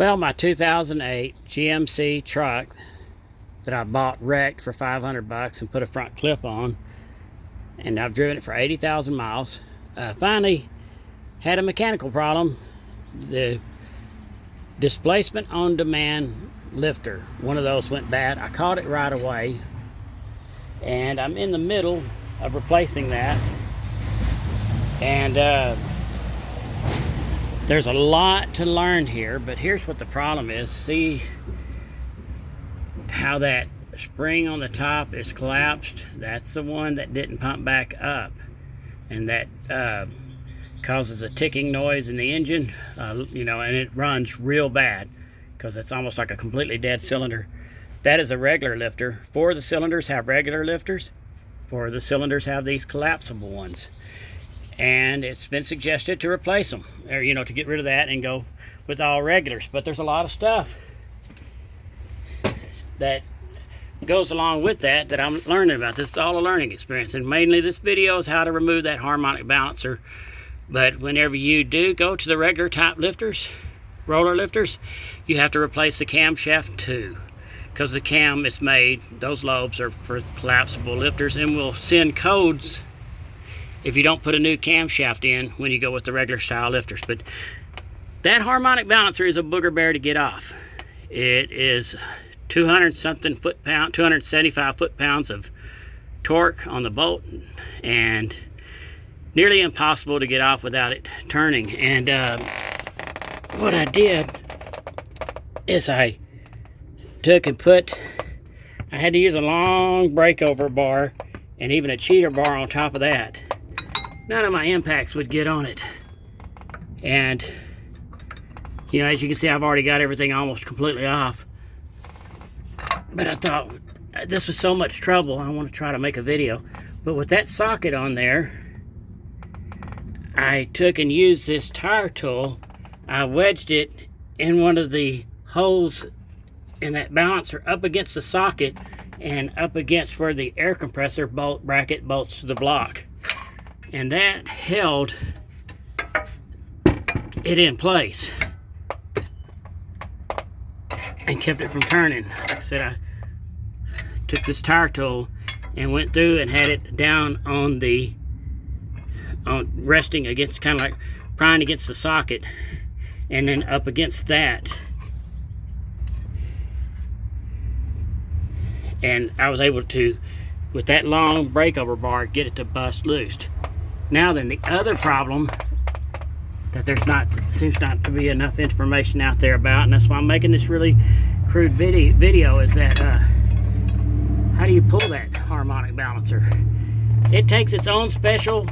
Well, my 2008 GMC truck that I bought wrecked for 500 bucks and put a front clip on, and I've driven it for 80,000 miles. Finally had a mechanical problem. The displacement on demand lifter, one of those went bad. I caught it right away, and I'm in the middle of replacing that. And there's a lot to learn here, but here's what the problem is. See how that spring on the top is collapsed? That's the one that didn't pump back up, and that causes a ticking noise in the engine, you know, and it runs real bad because it's almost like a completely dead cylinder. That is a regular lifter. 4 of the cylinders have regular lifters. 4 of the cylinders have these collapsible ones, and it's been suggested to replace them, or, you know, to get rid of that and go with all regulars. But there's a lot of stuff that goes along with that I'm learning about. This is all a learning experience, and mainly this video is how to remove that harmonic balancer. But whenever you do go to the regular type lifters, roller lifters, you have to replace the camshaft too, because the cam is made, those lobes are for collapsible lifters, and will send codes if you don't put a new camshaft in when you go with the regular style lifters. But that harmonic balancer is a booger bear to get off. It is 200 something foot-pound, 275 foot-pounds of torque on the bolt, and nearly impossible to get off without it turning. And what I did is I took and I had to use a long breakover bar and even a cheater bar on top of that. None of my impacts would get on it. And, you know, as you can see, I've already got everything almost completely off. But I thought, this was so much trouble, I want to try to make a video. But with that socket on there, I took and used this tire tool. I wedged it in one of the holes in that balancer up against the socket and up against where the air compressor bolt bracket bolts to the block. And that held it in place and kept it from turning. Like I said, I took this tire tool and went through and had it down on resting against, kind of like prying against the socket, and then up against that. And I was able to, with that long breakover bar, get it to bust loose. Now then, the other problem that seems not to be enough information out there about, and that's why I'm making this really crude video, is that how do you pull that harmonic balancer? It takes its own special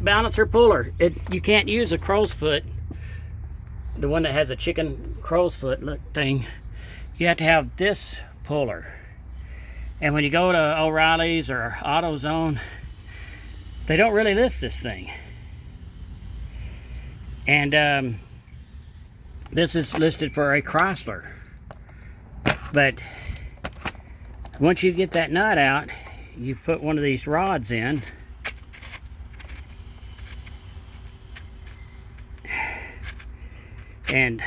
balancer puller. You can't use a crow's foot, the one that has a chicken crow's foot look thing. You have to have this puller. And when you go to O'Reilly's or AutoZone, they don't really list this thing. And this is listed for a Chrysler. But once you get that nut out, you put one of these rods in, and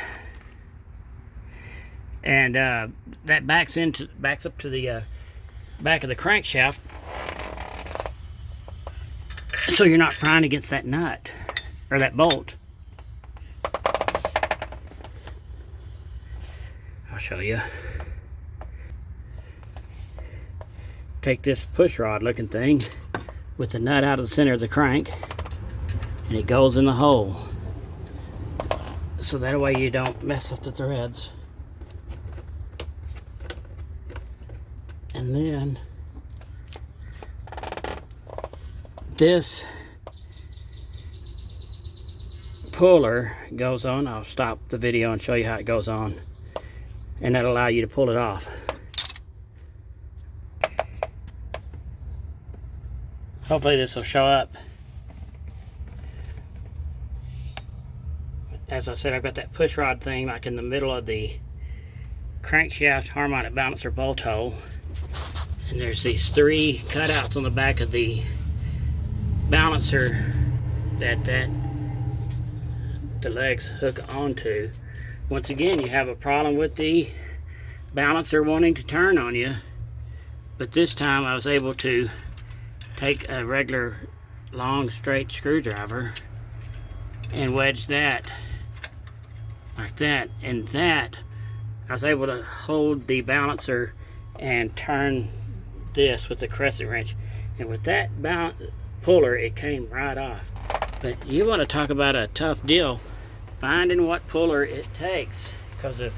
that backs up to the back of the crankshaft, so you're not prying against that nut or that bolt. I'll show you. Take this push rod looking thing with the nut out of the center of the crank, and it goes in the hole, so that way you don't mess up the threads. And then this puller goes on. I'll stop the video and show you how it goes on, and that'll allow you to pull it off. Hopefully this will show up. As I said, I've got that push rod thing like in the middle of the crankshaft harmonic balancer bolt hole, and there's these 3 cutouts on the back of the balancer that the legs hook onto once again, you have a problem with the balancer wanting to turn on you. But this time I was able to take a regular long straight screwdriver and wedge that like that, and that I was able to hold the balancer and turn this with the crescent wrench, and with that puller it came right off. But you want to talk about a tough deal finding what puller it takes, because of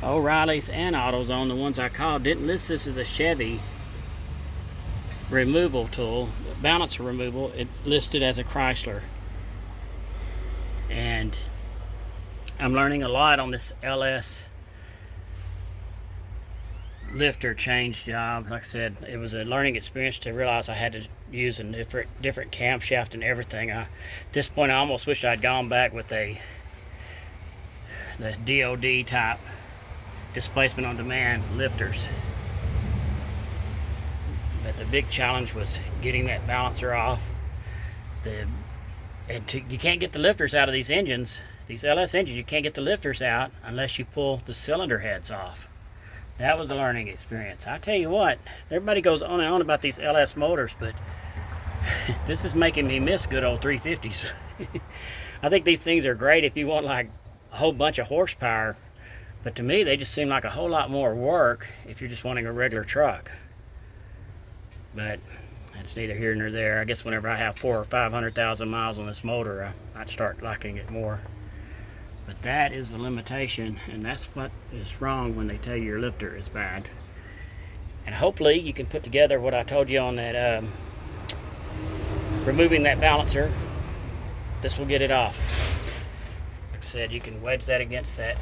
O'Reilly's and AutoZone, the ones I called, didn't list this as a Chevy removal tool, balancer removal. It listed as a Chrysler. And I'm learning a lot on this LS lifter change job. Like I said, it was a learning experience to realize I had to use a different camshaft and everything. At this point I almost wish I'd gone back with the DOD type displacement on demand lifters. But the big challenge was getting that balancer off. You can't get the lifters out of these engines, these LS engines. You can't get the lifters out unless you pull the cylinder heads off. That was a learning experience. I tell you what, everybody goes on and on about these LS motors, but this is making me miss good old 350s. I think these things are great if you want like a whole bunch of horsepower, but to me they just seem like a whole lot more work if you're just wanting a regular truck. But that's neither here nor there. I guess whenever I have 400,000 or 500,000 miles on this motor, I'd start liking it more. But that is the limitation, and that's what is wrong when they tell you your lifter is bad. And hopefully you can put together what I told you on that removing that balancer. This will get it off. Like I said, you can wedge that against that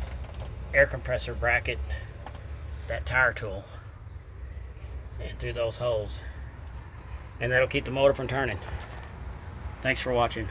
air compressor bracket, that tire tool, and through those holes, and that'll keep the motor from turning. Thanks for watching.